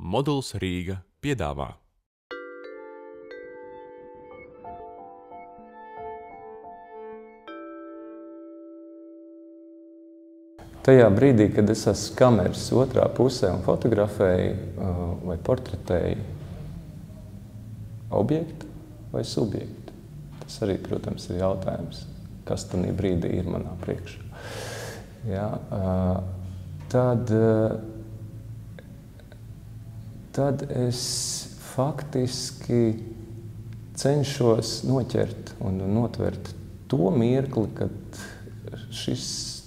Moduls Rīga piedāvā. Tajā brīdī, kad es esmu kameras otrā pusē un fotografēju vai portretēju objektu vai subjektu, tas arī, protams, ir jautājums, kas tajā brīdī ir manā priekšā. Ja, tad es faktiski cenšos noķert un notvert to mirkli, kad šis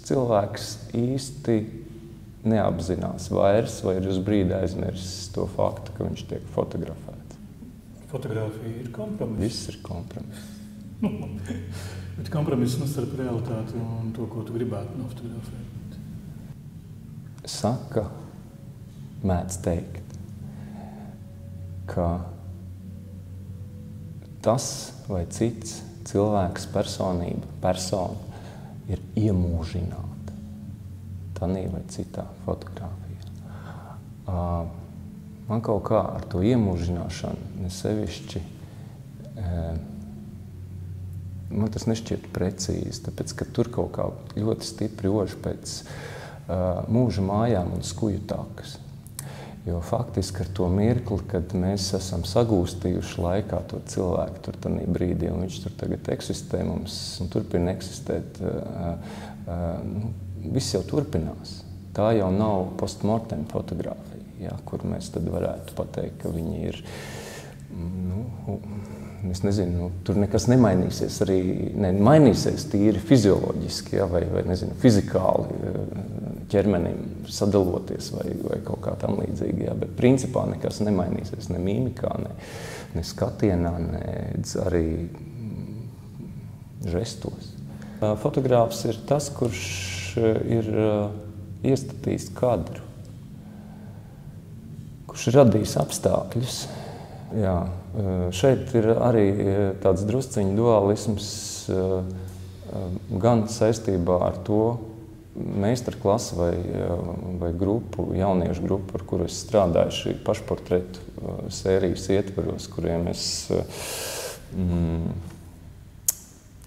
cilvēks īsti neapzinās vairs vai ir uz brīdi aizmirsis to faktu, ka viņš tiek fotografēts. Fotogrāfija ir kompromiss. Viss ir kompromiss. Bet kompromiss starp realitāti un to, ko tu gribētu nofotografēt. Saka, mēdz teikt, ka tas vai cits cilvēks, persona ir iemūžināta tanī vai citā fotogrāfijā. Man kaut kā ar to iemūžināšanu nesevišķi, man tas nešķiet precīzi, tāpēc, ka tur kaut kā ļoti stipri ož pēc mūža mājām un skuju takas. Jo faktiski ar to mirkli, kad mēs esam sagūstījuši laikā to cilvēku tur tanī brīdī, un viņš tur tagad eksistē mums un turpina eksistēt, viss jau turpinās. Tā jau nav postmortem fotogrāfija, ja, kur mēs tad varētu pateikt, ka viņi ir, es nezinu, tur nekas nemainīsies, arī mainīsies tīri fizioloģiski, ja, vai nezinu, fizikāli ķermenim sadaloties vai kaut kā tam līdzīgi, ja, bet principā nekas nemainīsies, ne mīmikā, ne skatienā, ne arī žestos. Fotogrāfs ir tas, kurš ir iestatījis kadru, kurš ir radījis apstākļus. Jā, šeit ir arī tāds drusciņu dualisms gan saistībā ar to meistarklasi vai grupu, jauniešu grupu, ar kuru es strādāju šī pašportretu sērijas ietvaros, kuriem es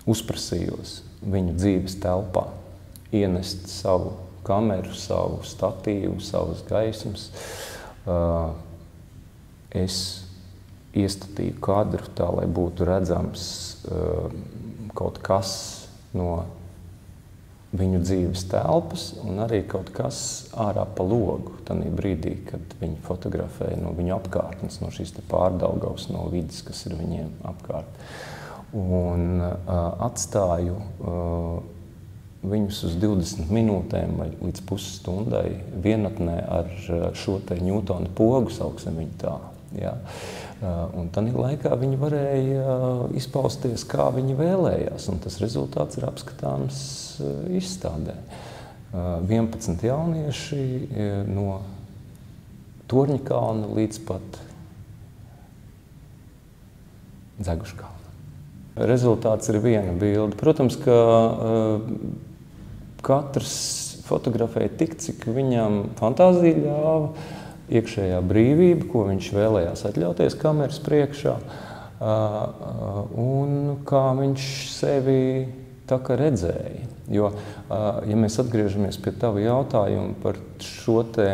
uzprasījos viņu dzīves telpā, ienest savu kameru, savu statīvu, savas gaismas. Es iestatīju kadru tā, lai būtu redzams kaut kas no viņu dzīves telpas un arī kaut kas ārā pa logu tanī brīdī, kad viņi fotografēja no viņu apkārtnes, no šīs te Pārdaugavas, no vidas, kas ir viņiem apkārt. Un atstāju viņus uz 20 minūtēm vai līdz pusstundai vienatnē ar šo te Ņūtona pogu, sauksim viņu tā. Ja. Un tanī laikā viņi varēja izpausties, kā viņi vēlējās, un tas rezultāts ir apskatāms izstādē. 11 jaunieši no Torņakalna līdz pat Dzeguškalna. Rezultāts ir viena bilde. Protams, ka katrs fotografēja tik, cik viņam fantāzija ļāva, iekšējā brīvība, ko viņš vēlējās atļauties kameras priekšā, un kā viņš sevi tā kā redzēja. Jo, ja mēs atgriežamies pie tava jautājuma par šo te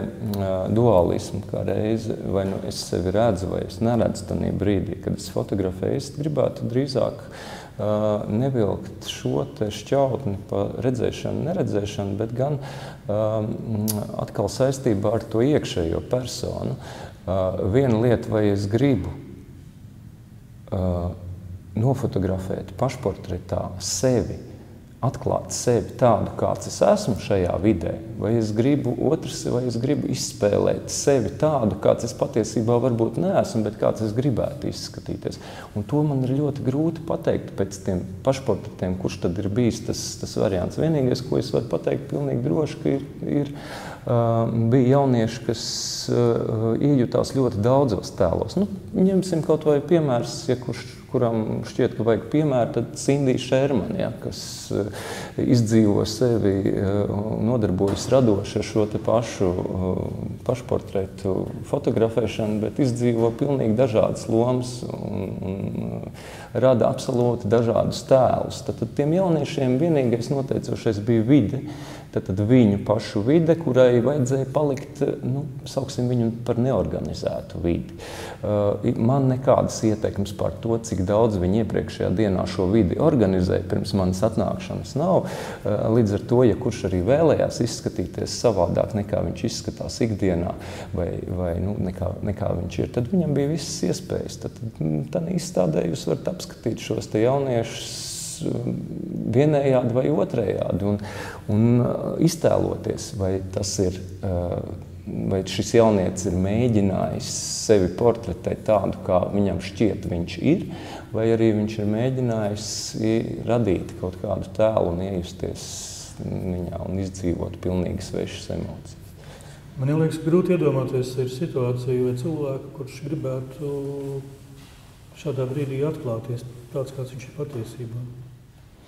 dualismu, kā reizi, vai nu es sevi redzu, vai es neredzu tanī brīdī, kad es fotografēju, es gribētu drīzāk nevilkt šo te šķautni pa redzēšanu, neredzēšanu, bet gan atkal saistībā ar to iekšējo personu. Viena lieta, vai es gribu nofotografēt pašportretā sevi, atklāt sevi tādu, kāds es esmu šajā vidē, vai es gribu izspēlēt sevi tādu, kāds es patiesībā varbūt neesmu, bet kāds es gribētu izskatīties. Un to man ir ļoti grūti pateikt pēc tiem pašportretiem, kurš tad ir bijis tas variants. Vienīgais, ko es varu pateikt pilnīgi droši, ka bija jaunieši, kas iejutās ļoti daudzos tēlos. Ņemsim kaut vai piemērs, ja kurš kuram šķiet, ka vajag piemēru, tad Sindija Šermana, ja, kas izdzīvo sevi un nodarbojas radoši ar šo te pašportretu fotografēšanu, bet izdzīvo pilnīgi dažādas lomas un rada absolūti dažādus tēlus. Tad tiem jauniešiem vienīgais noteicošais bija vide. Tad viņu pašu vide, kurai vajadzēja palikt, sauksim viņu par neorganizētu vidi. Man nekādas ieteikums par to, cik daudz viņi iepriekšējā dienā šo vidi organizēja pirms manas atnākšanas nav. Līdz ar to, ja kurš arī vēlējās izskatīties savādāk nekā viņš izskatās ikdienā vai nekā viņš ir, tad viņam bija visas iespējas. Tad izstādē jūs varat apskatīt šos te jauniešus vienējādi vai otrējādi un iztēloties, vai šis jaunietis ir mēģinājis sevi portretēt tādu, kā viņam šķiet viņš ir, vai arī viņš ir mēģinājis radīt kaut kādu tēlu un iejusties viņā un izdzīvot pilnīgi svešas emocijas. Man liekas, grūti iedomāties ir situāciju vai cilvēku, kurš gribētu šādā brīdī atklāties tāds, kāds viņš ir patiesībā.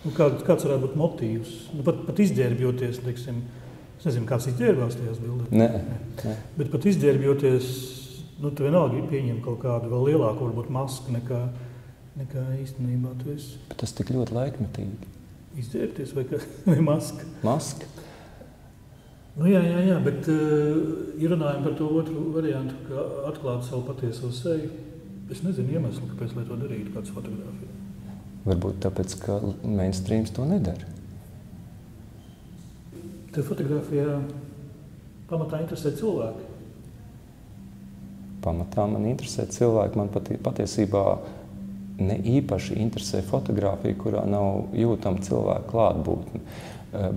Kāds varētu būt motīvs? Pat izģērbjoties, teiksim, es nezinu, kāds izģērbās tajās bildēs. Nē. Bet pat izģērbjoties, tu vienalga pieņem kaut kādu vēl lielāku, varbūt masku nekā īstenībā tu esi. Bet tas tik ļoti laikmetīgi. Izģērbties vai maska? Maska. Jā, bet ja runājam par to otru variantu, kā atklāt savu patieso seju, es nezinu iemeslu, kāpēc, lai to darītu kāds fotogrāfija. Varbūt tāpēc, ka mainstreams to nedara. Tev fotogrāfijā pamatā interesē cilvēki? Pamatā man interesē cilvēki. Man patiesībā ne īpaši interesē fotogrāfija, kurā nav jūtama cilvēka klātbūtne.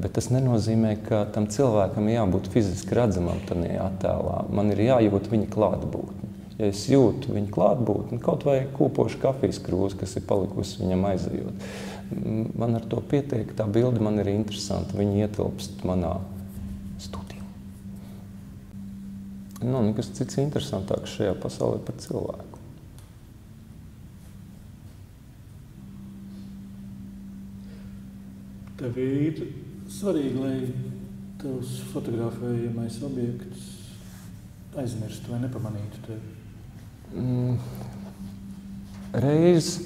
Bet tas nenozīmē, ka tam cilvēkam jābūt fiziski redzamam tajā attēlā. Man ir jājūt viņa klātbūtne. Ja es jūtu viņa klātbūtni, kaut vai kūpošu kafijas krūzi, kas ir palikusi viņam aizejot, man ar to pietiek, tā bilde man ir interesanta, viņa ietilpst manā studijā. Nekas cits interesantāks šajā pasaulē par cilvēku. Tev ir svarīgi, lai tavs fotografējamais objekts aizmirstu vai nepamanītu tevi? Reiz,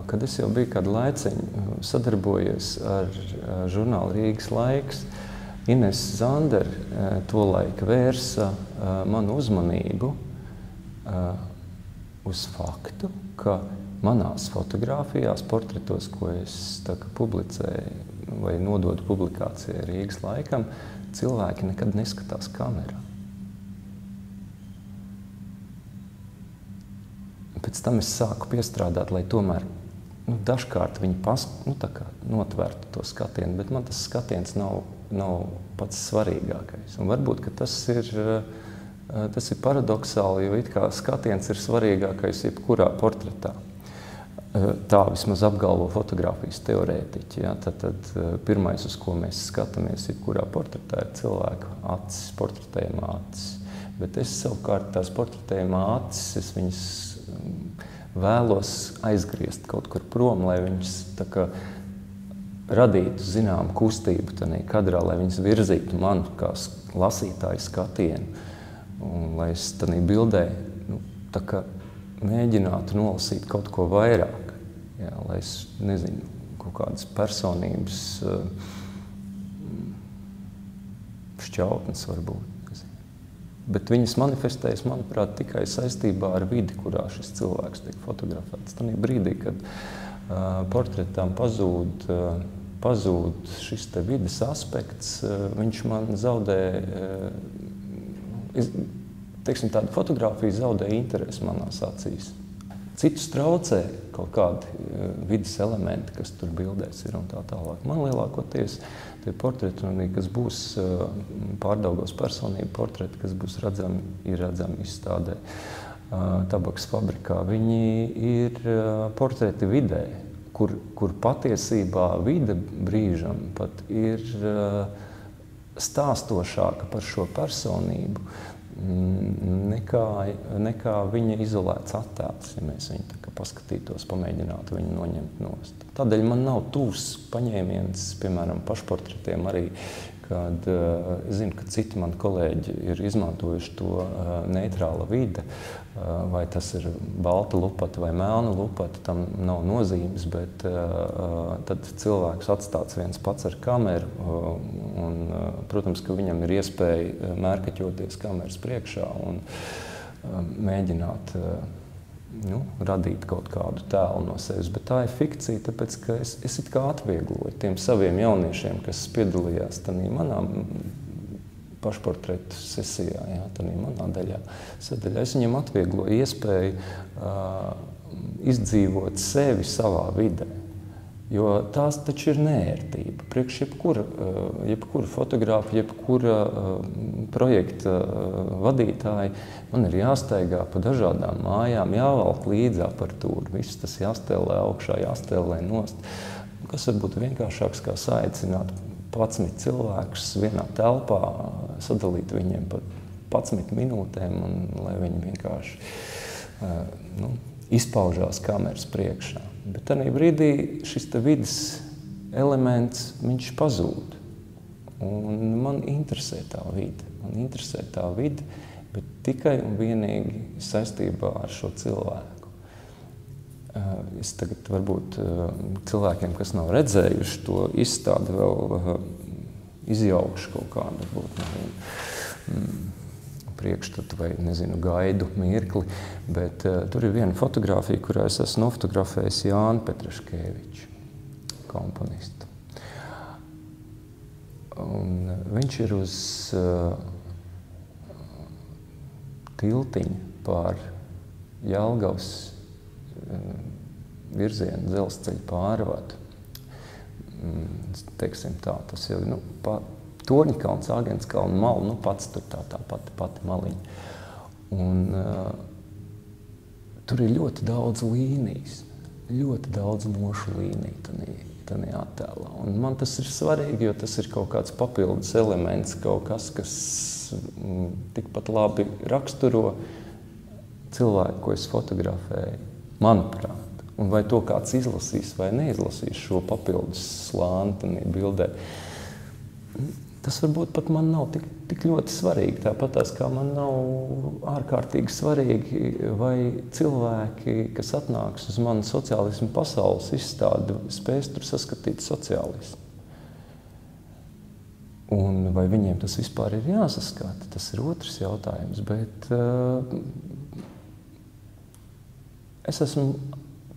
kad es jau biju kādu laiciņu sadarbojies ar žurnālu Rīgas laiks, Ines Zander tolaik vērsa manu uzmanību uz faktu, ka manās fotogrāfijās, portretos, ko es publicēju vai nododu publikācijai Rīgas laikam, cilvēki nekad neskatās kamerā. Pēc tam es sāku piestrādāt, lai tomēr dažkārt viņi notvērtu to skatienu, bet man tas skatiens nav pats svarīgākais. Un varbūt, ka tas ir paradoxāli, jo it kā skatiens ir svarīgākais jebkurā portretā. Tā vismaz apgalvo fotogrāfijas teorētiķi. Ja? Tad pirmais, uz ko mēs skatāmies jebkurā portretā, ir cilvēku acis, portretējumā acis. Bet es savukārt tās portretējumā acis, es viņas vēlos aizgriezt kaut kur prom, lai viņas radītu zināmu kustību tajā kadrā, lai viņas virzītu manu kā lasītāju skatienu. Un lai es tajā bildē mēģinātu nolasīt kaut ko vairāk. Jā, lai es nezinu, kaut kādas personības šķautnes varbūt. Bet viņas manifestējas, manuprāt, tikai saistībā ar vidi, kurā šis cilvēks tiek fotografēts. Tanī brīdī, kad portretām pazūd šis te vides aspekts, viņš man zaudē, tāda fotogrāfija zaudē interesi manās acīs. Citus traucē kaut kādi vides elementi, kas tur bildēs ir un tā tālāk. Man lielākoties tie portreti, kas būs pārdaugos personību portreti, kas būs redzami izstādē Tabaks fabrikā, viņi ir portreti vidē, kur patiesībā vide brīžam pat ir stāstošāka par šo personību nekā viņa izolēts attēls, ja mēs viņu tā kā paskatītos, pamēģinātu viņu noņemt nost. Tādēļ man nav tūs paņēmiens, piemēram, pašportretiem arī, kad es zinu, ka citi mani kolēģi ir izmantojuši to neitrāla vide, vai tas ir balta lupata vai melna lupata, tam nav nozīmes, bet tad cilvēks atstāts viens pats ar kameru, un, protams, ka viņam ir iespēja mērkaķoties kameras priekšā un mēģināt radīt kaut kādu tēlu no sevis, bet tā ir fikcija, tāpēc, ka es it kā atviegloju tiem saviem jauniešiem, kas piedalījās tanī manā pašportretu sesijā, jā, tanī manā daļā. Es viņiem atviegloju iespēju izdzīvot sevi savā vidē, jo tās taču ir neērtība. Priekš jebkura fotografa, jebkura projekta vadītāja, man ir jāstaigā pa dažādām mājām, jāvelk līdzi aparatūru, viss tas jāstēlē augšā, jāstēlē nost. Kas var būt vienkāršāks, kā saaicināt 11 cilvēkus vienā telpā, sadalīt viņiem pa 11 minūtēm, un lai viņi vienkārši izpaužās kameras priekšā. Bet tādā brīdī šis vidas elements, viņš pazūd. Un man interesē tā vide, bet tikai un vienīgi saistībā ar šo cilvēku. Es tagad varbūt cilvēkiem, kas nav redzējuši to izstādi, vēl izjaukšu kaut kādu priekšstatu vai, gaidu mirkli, bet tur ir viena fotogrāfija, kurā es esmu nofotografējis Jānu Petraškeviču, komponistu. Un viņš ir uz tiltiņa pār Jelgavas virzienu dzelzceļa pārvadu. Teiksim tā, tas jau Torņakalns, Āgenskalna mala, pats tur tā pati maliņa. Un tur ir ļoti daudz līnijas, ļoti daudz mošu līniju tanī attēlā. Un man tas ir svarīgi, jo tas ir kaut kāds papildus elements, kaut kas, kas tikpat labi raksturo cilvēku, ko es fotografēju, manuprāt. Un vai to kāds izlasīs vai neizlasīs šo papildus slāni tanī bildē, tas varbūt pat man nav tik ļoti svarīgi. Tāpatās kā man nav ārkārtīgi svarīgi, vai cilvēki, kas atnāks uz manu sociālismu pasaules izstādi, spēs tur saskatīt sociālismu. Un vai viņiem tas vispār ir jāsaskata, tas ir otrs jautājums. Bet es esmu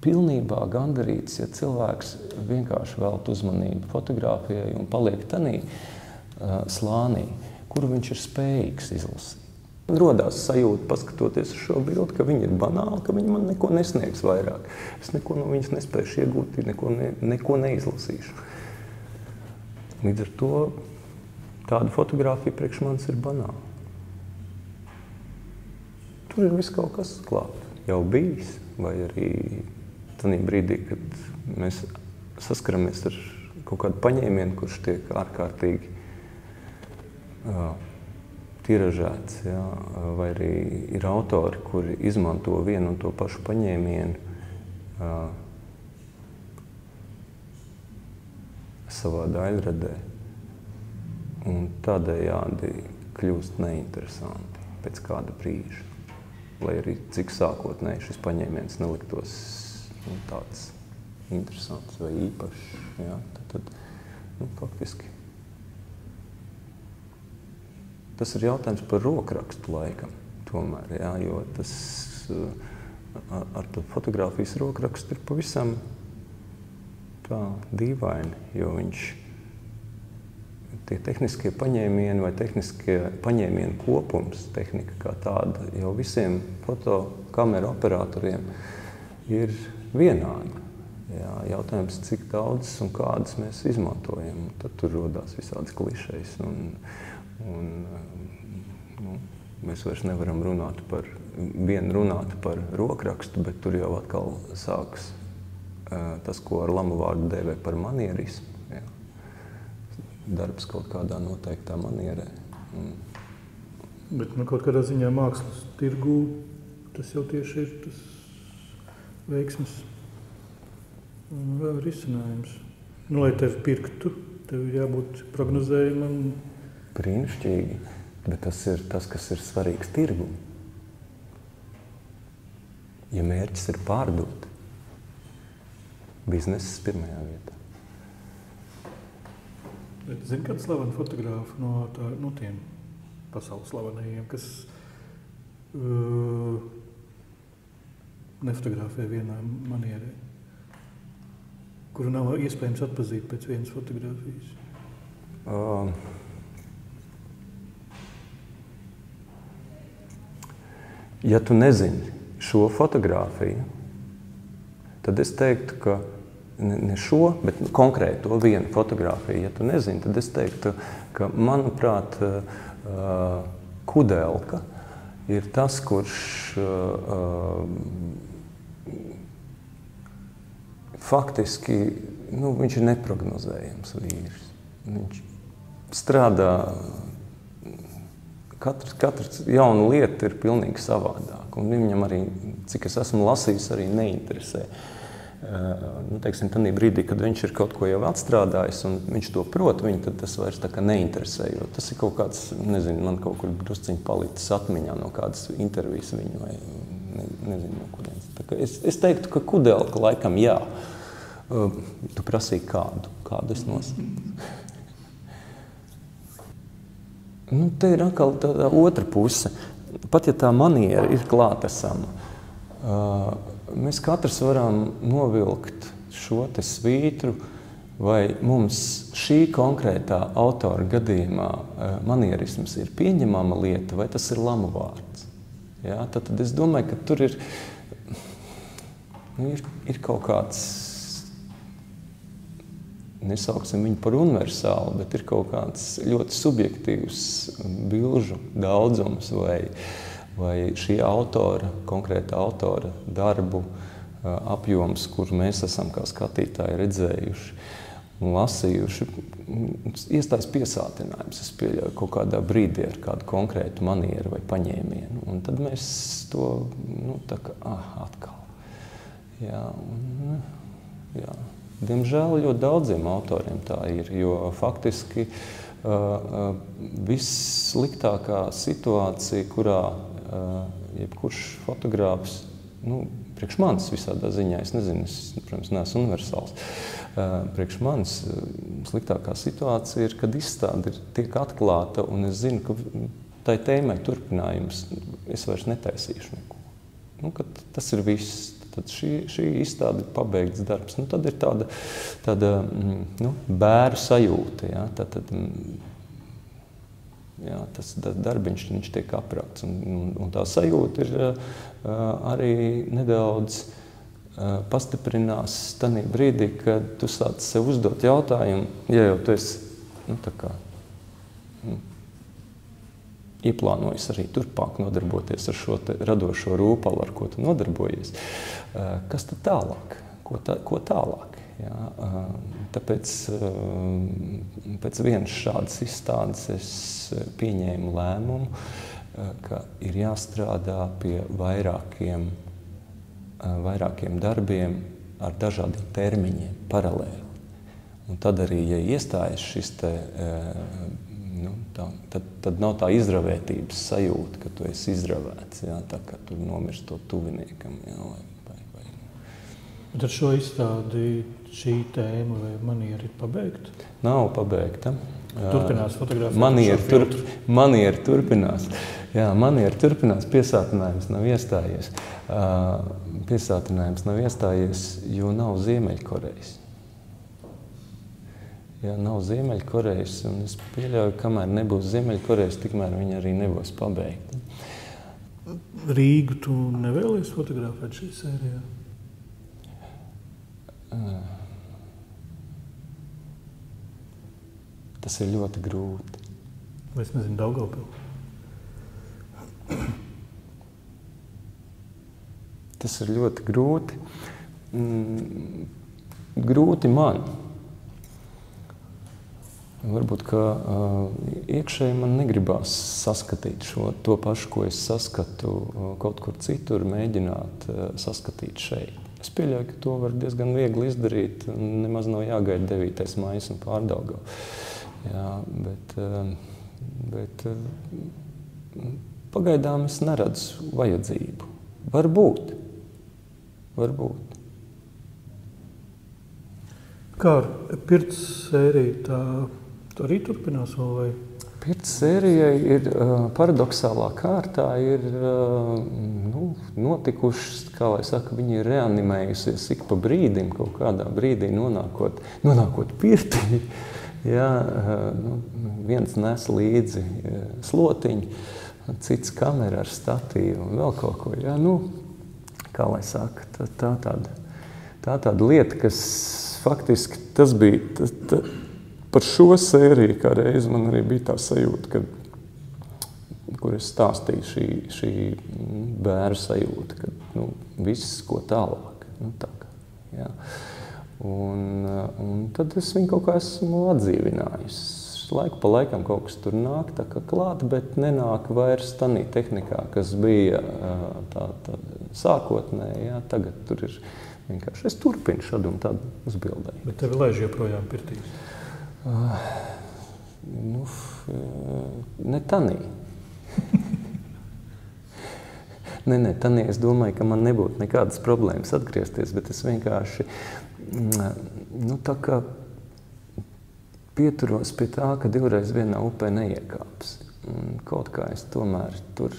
pilnībā gandarīts, ja cilvēks vienkārši velta uzmanību fotogrāfijai un paliek tanī slānī, kuru viņš ir spējīgs izlasīt. Man rodās sajūta, paskatoties uz šo bildi, ka viņi ir banāli, ka viņi man neko nesniegs vairāk. Es neko no viņas nespēšu iegūt, neko neizlasīšu. Līdz ar to tāda fotogrāfija priekš manis ir banāla. Tur ir viss kaut kas klāt, jau bijis, vai arī tādā brīdī, kad mēs saskaramies ar kaut kādu paņēmienu, kurš tiek ārkārtīgi tiražēts, jā, vai arī ir autori, kuri izmanto vienu un to pašu paņēmienu savā daļradē, un tādējādi kļūst neinteresanti pēc kāda brīža. Lai arī cik sākotnēji šis paņēmiens neliktos tāds interesants vai īpašs, jā, tad faktiski tas ir jautājums par rokrakstu laikam, tomēr, jā, jo tas ar to fotogrāfijas rokrakstu ir pavisam tā dīvaini, jo tie tehniskie paņēmieni vai tehniskie paņēmienu kopums, tehnika kā tāda, jau visiem fotokameru operatoriem ir vienāda. Jā, jautājums, cik daudz un kādas mēs izmantojam, tad tur rodās visādas klišejas. Mēs vairs nevaram runāt par rokrakstu, bet tur jau atkal sākas tas, ko ar lamu vārdu dēvē par manierismu. Jā. Darbs kaut kādā noteiktā manierē. Bet kaut kādā ziņā mākslas tirgū tas jau tieši ir tas veiksmes risinājums. Lai tevi pirktu, tev ir jābūt prognozējumam. Brīnišķīgi, bet tas ir tas, kas ir svarīgs tirgum. Ja mērķis ir pārdot, bizness pirmajā vietā. Bet zini, kāda slavena fotografa no tiem pasaules slavenajiem, kas nefotografē vienā manierē, kuru nav iespējams atpazīt pēc vienas fotografijas? Ja tu nezini šo fotogrāfiju, tad es teiktu, ka ne šo, bet konkrēti to vienu fotogrāfiju, ja tu nezini, tad es teiktu, ka, manuprāt, Kudelka ir tas, kurš faktiski, viņš ir neprognozējams vīrs. Viņš strādā, katra jauna lieta ir pilnīgi savādāk, un viņam arī, cik es esmu lasījis, arī neinteresē. Teiksim, tādā brīdī, kad viņš ir kaut ko jau atstrādājis un viņš to prot, viņu tad tas vairs tā kā neinteresē, jo tas ir kaut kāds, nezinu, man kaut kur drusciņi palicis atmiņā no kādas intervijas viņu vai nezinu no kurienes. Tā kā es teiktu, ka Kudelka laikam jā. Tu prasīji kādu es nosaku. Te ir atkal tāda otra puse. Pat ja tā maniera ir klātesama, mēs katrs varam novilkt šo te svītru, vai mums šī konkrētā autora gadījumā manierisms ir pieņemama lieta, vai tas ir lamu vārds. Ja? Tad es domāju, ka tur ir kaut kāds, nesauksim viņu par universālu, bet ir kaut kāds ļoti subjektīvs bilžu daudzums vai šī autora, konkrēta autora darbu apjoms, kur mēs esam kā skatītāji redzējuši un lasījuši, iestājas piesātinājums, es pieļauju, kaut kādā brīdī ar kādu konkrētu manieru vai paņēmienu. Un tad mēs to, tā kā, atkal. Jā. Diemžēl ļoti daudziem autoriem tā ir, jo faktiski vissliktākā situācija, kurā jebkurš fotogrāfs, priekš manis visādā ziņā, es nezinu, es, protams, neesmu universāls, priekš manis sliktākā situācija ir, kad izstāde tiek atklāta, un es zinu, ka tai tēmai turpinājums es vairs netaisīšu neko. Kad tas ir viss, tad šī izstāde ir pabeigts darbs. Tad ir tāda bēru sajūta, ja? Tas darbiņš viņš tiek aprakts, un tā sajūta ir arī nedaudz pastiprinās tādā brīdī, kad tu sāc sev uzdot jautājumu, ja jau tu esi ieplānojis arī turpmāk nodarboties ar šo radošo rūpalu, ar ko tu nodarbojies. Kas tad tālāk? Ko tālāk? Jā, tāpēc pēc vienas šādas izstādes es pieņēmu lēmumu, ka ir jāstrādā pie vairākiem darbiem ar dažādiem termiņiem paralēli. Un tad arī, ja iestājas šis te, tad nav tā izravētības sajūta, ka tu esi izravēts, jā, tā kā tu nomirsti to tuviniekam. Jā, Tad šo izstādi šī tēma vai maniera ir pabeigta? Nav pabeigta. Turpinās fotografēt? Maniera turpinās. Jā, maniera turpinās. Piesātinājums nav iestājies. Piesātinājums nav iestājies, jo nav Ziemeļkorejas. Jā, nav Ziemeļkorejas, un es pieļauju, kamēr nebūs Ziemeļkorejas, tikmēr viņa arī nebūs pabeigta. Rīgu tu nevēlies fotografēt šī sērijā? Tas ir ļoti grūti. Vai es nezinu, Daugavpilu? Tas ir ļoti grūti. Grūti man. Varbūt, ka iekšēji man negribās saskatīt to pašu, ko es saskatu kaut kur citur, mēģināt saskatīt šeit. Es pieļauju, ka to var diezgan viegli izdarīt, nemaz nav jāgaida 9. maijs un Pārdaugava. Jā, bet pagaidām es neredzu vajadzību. Varbūt. Kā ar Pirts sēriju tā arī turpinās vēl vai? Pirts sērijai ir paradoxālā kārtā notikušas, kā lai saka, viņi ir reanimējusies ik pa brīdim, kaut kādā brīdī nonākot pirtī. Jā, viens nes līdzi slotiņu, cits kamera ar statīvu un vēl kaut ko. Jā, kā lai saka, tā tāda lieta, kas faktiski tas bija, par šo sēriju kā reizi man arī bija tā sajūta, kur es stāstīju šī bēru sajūta, ka viss, ko tālāk. Tā kā, jā. Un tad es viņu kaut kā esmu atdzīvinājis. Laiku pa laikam kaut kas tur nāk tā kā klāt, bet nenāk vairs tanī tehnikā, kas bija tā sākotnēji. Jā, tagad tur ir vienkārši. Es turpinu šādu un tādu uzbildēju. Bet tevi laiž joprojām pirtīs? Ne tanī. Nē, tanī es domāju, ka man nebūtu nekādas problēmas atgriezties, bet es vienkārši tā kā pieturos pie tā, ka divreiz vienā upē neiekāps. Kaut kā es tomēr tur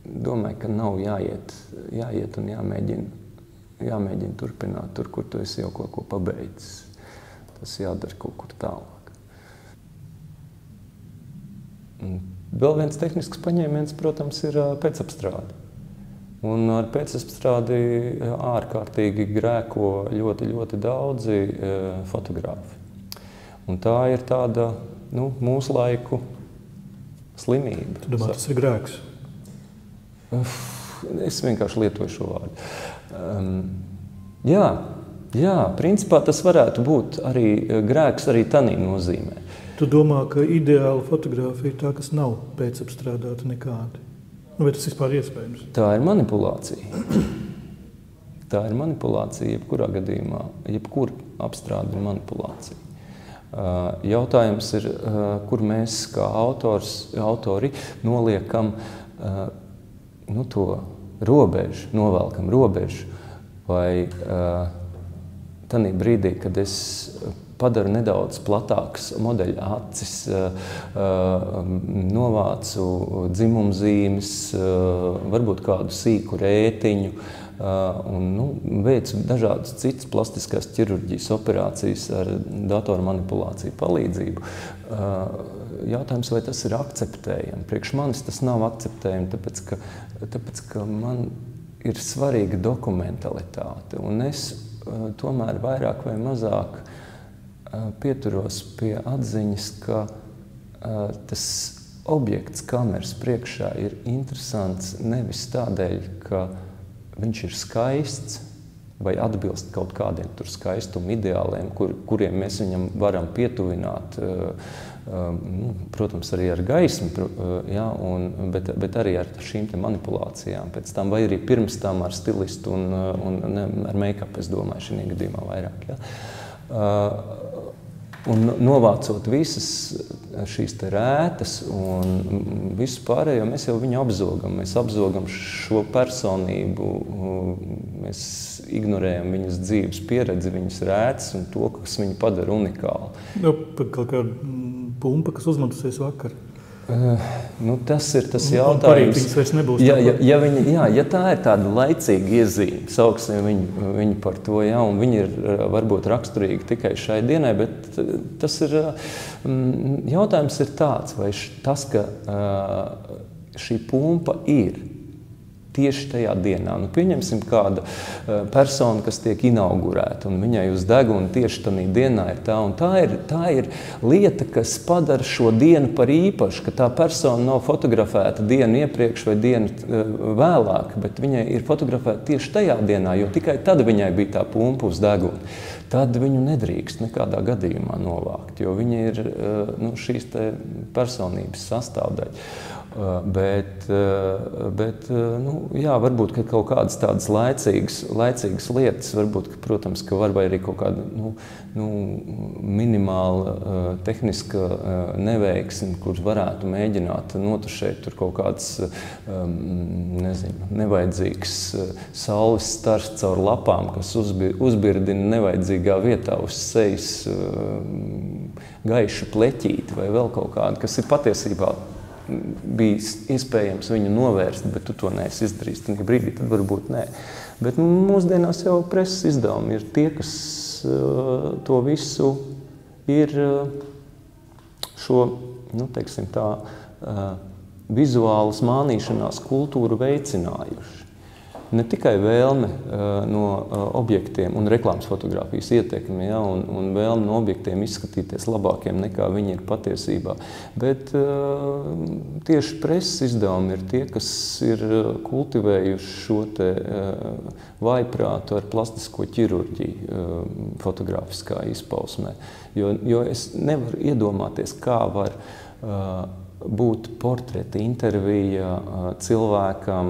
domāju, ka nav jāiet un jāmēģina turpināt tur, kur tu esi jau kaut ko pabeidzis. Tas jādara kaut kur tālāk. Vēl viens tehnisks paņēmiens, protams, ir pēcapstrāde. Un ar pēcapstrādi ārkārtīgi grēko ļoti, ļoti daudzi fotogrāfi. Un tā ir tāda, mūsu laiku slimība. Tu domā, tas ir grēks? Es vienkārši lietoju šo vārdu. Jā, principā tas varētu būt arī grēks arī tanī nozīmē. Tu domā, ka ideāla fotogrāfija ir tā, kas nav pēcapstrādāta nekādi? Vai tas vispār iespējams? Tā ir manipulācija. Tā ir manipulācija jebkurā gadījumā. Jebkura apstrāde ir manipulācija. Jautājums ir, kur mēs kā autori noliekam to robežu, novelkam robežu, vai tanī brīdī, kad es padaru nedaudz platāks modeļa acis, novācu dzimumzīmes, varbūt kādu sīku rētiņu, un veicu dažādas citas plastiskās ķirurģijas operācijas ar datoru manipulāciju palīdzību. Jautājums, vai tas ir akceptējami? Priekš manis tas nav akceptējami, tāpēc ka man ir svarīga dokumentalitāte, un es tomēr vairāk vai mazāk pieturos pie atziņas, ka tas objekts kameras priekšā ir interesants nevis tādēļ, ka viņš ir skaists vai atbilst kaut kādiem tur skaistuma ideāliem, kuriem mēs viņam varam pietuvināt, protams, arī ar gaismu, jā, bet arī ar šīm te manipulācijām pēc tam, vai arī pirms tam ar stilistu un ar make-up, es domāju, šī gadījumā vairāk. Jā. Un novācot visas šīs te rētas un visu pārējo, mēs jau viņu apzogam. Mēs apzogam šo personību, mēs ignorējam viņas dzīves pieredzi, viņas rētas un to, kas viņu padara unikālu. Kaut kāda pumpa, kas uzmetusies vakar. Tas ir tas jautājums. Ja tā ir tāda laicīga iezīme, sauksim viņu par to, jā, un viņi ir varbūt raksturīgi tikai šai dienai, bet tas ir, jautājums ir tāds, vai tas, ka šī pumpa ir, tieši tajā dienā. Nu, pieņemsim kāda persona, kas tiek inaugurēta, un viņai uz deguna tieši tajā dienā ir tā. Un tā ir lieta, kas padara šo dienu par īpašu, ka tā persona nav fotografēta dienu iepriekš vai dienu vēlāk, bet viņai ir fotografēta tieši tajā dienā, jo tikai tad viņai bija tā pumpa uz deguna. Tad viņu nedrīkst nekādā gadījumā novākt, jo viņa ir šīs te personības sastāvdaļa. Bet jā, varbūt ka kaut kādas tādas laicīgas lietas, varbūt, ka, protams, ka var vai arī kaut kāda minimāla tehniska neveiksme, kur varētu mēģināt notušēt tur kaut kāds nevajadzīgs saules stars caur lapām, kas uzbirdina nevajadzīgā vietā uz sejas gaišu pleķīti vai vēl kaut kādu, kas ir patiesībā bija iespējams viņu novērst, bet tu to neesi izdarījis tajā brīdī, tad varbūt nē. Bet mūsdienās jau preses izdevumi ir tie, kas to visu ir šo, teiksim tā, vizuālas mānīšanās kultūru veicinājuši. Ne tikai vēlme no objektiem un reklāmas fotogrāfijas ietekme, ja, un vēlme no objektiem izskatīties labākiem nekā viņi ir patiesībā, bet tieši preses izdevumi ir tie, kas ir kultivējuši šo te vājprātu ar plastisko ķirurģiju fotogrāfiskā izpausmē. Jo es nevaru iedomāties, kā var būt portreta intervija cilvēkam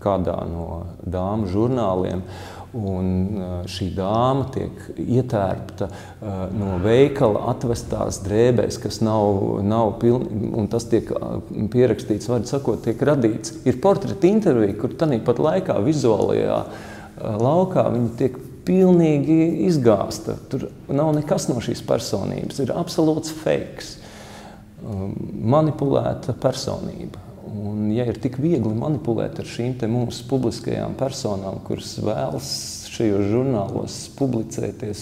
kādā no dāmu žurnāliem, un šī dāma tiek ietērpta no veikala atvestās drēbēs, kas nav pilni, un tas tiek pierakstīts, var sakot, tiek radīts. Ir portreta intervija, kur tanī pat laikā vizuālajā laukā viņi tiek pilnīgi izgāsta. Tur nav nekas no šīs personības, ir absolūts fakes. Manipulēta personība. Un, ja ir tik viegli manipulēt ar šīm te mūsu publiskajām personām, kuras vēlas šajos žurnālos publicēties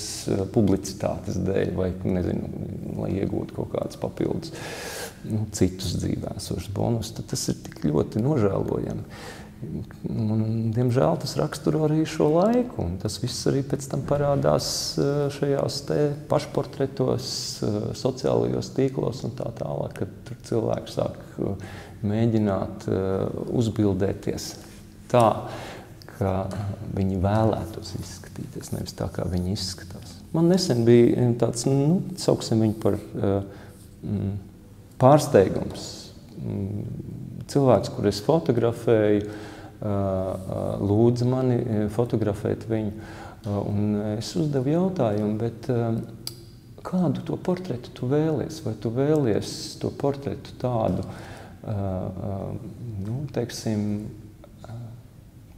publicitātes dēļ vai, lai iegūtu kaut kādus papildus citus dzīvē esošus bonus, tad tas ir tik ļoti nožēlojami. Un, diemžēl tas raksturo arī šo laiku, un tas viss arī pēc tam parādās šajās te pašportretos, sociālajos tīklos un tā tālāk, kad tur cilvēki sāk mēģināt uzbildēties tā, ka viņi vēlētos izskatīties, nevis tā, kā viņi izskatās. Man nesen bija tāds, sauksim viņu par pārsteigums. Cilvēks, kur es fotografēju, lūdza mani fotografēt viņu, un es uzdevu jautājumu, bet kādu to portretu tu vēlies? Vai tu vēlies to portretu tādu, teiksim,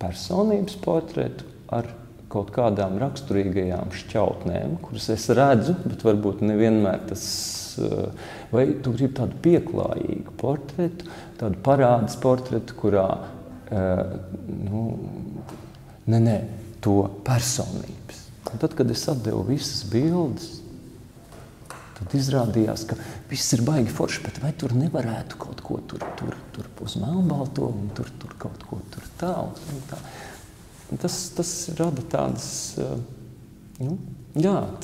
personības portretu ar kaut kādām raksturīgajām šķautnēm, kuras es redzu, bet varbūt nevienmēr tas, vai tu gribi tādu pieklājīgu portretu, tādu parādes portretu, kurā, to personības. Un tad, kad es atdevu visas bildes, tad izrādījās, ka viss ir baigi forši, bet vai tur nevarētu kaut ko tur uz melnbalto un tur kaut ko tur tā. Tas rada tādas,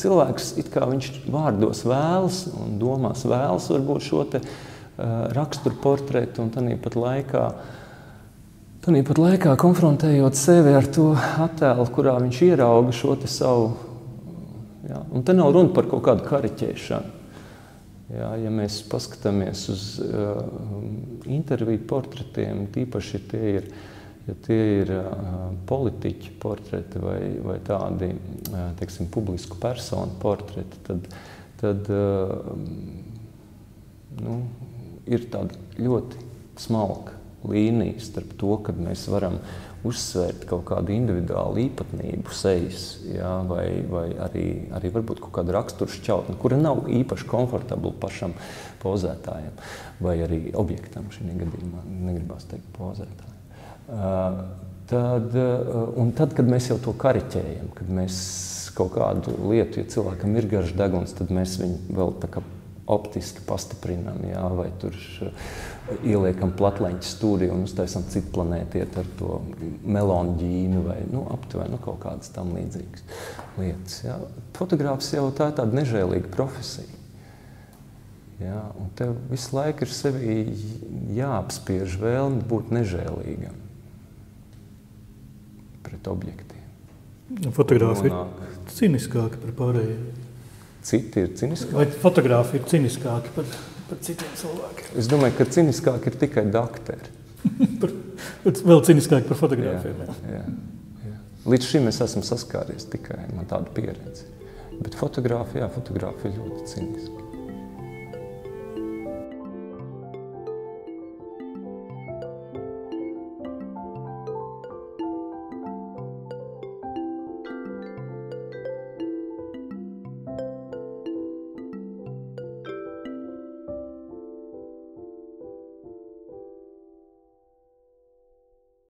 cilvēks it kā viņš vārdos vēlas un domās vēlas varbūt šo te raksturu portretu, un tanīpat laikā konfrontējot sevi ar to attēlu, kurā viņš ierauga šo te savu, un te nav runa par kaut kādu kariķēšanu. Ja mēs paskatāmies uz interviju portretiem, tīpaši tie ir politiķu portreti vai tādi, teiksim, publisku personu portreti, tad ir tāda ļoti smalka līnija starp to, kad mēs varam uzsvērt kaut kādu individuālu īpatnību sejas, vai arī varbūt kaut kādu raksturu šķautni, kura nav īpaši komfortabla pašam pozētājam, vai arī objektam šī gadījumā, negribās teikt pozētājiem. Tad, kad mēs jau to kariķējam, kad mēs kaut kādu lietu, ja cilvēkam ir garš deguns, tad mēs viņu vēl tā kā optiski pastiprinam, jā, vai tur ieliekam platleņķu stūrī un uztaisam citu planētiet ar to melonu ģīnu vai aptuveni kaut kādas tam līdzīgas lietas. Jā. Fotogrāfs jau tā ir tāda nežēlīga profesija. Jā, un tev visu laiku ir sevi jāapspiež vēlme būt nežēlīgam pret objektiem. Fotogrāfi ir ciniskāki par pārējiem. Citi ir ciniskāki? Vai fotografi ir ciniskāki par citiem cilvēkiem? Es domāju, ka ciniskāki ir tikai dakteri. Vēl ciniskāki par fotogrāfiem. Jā. Līdz šim es esmu saskāries tikai, man tāda pieredze. Bet fotografi ir ļoti ciniski.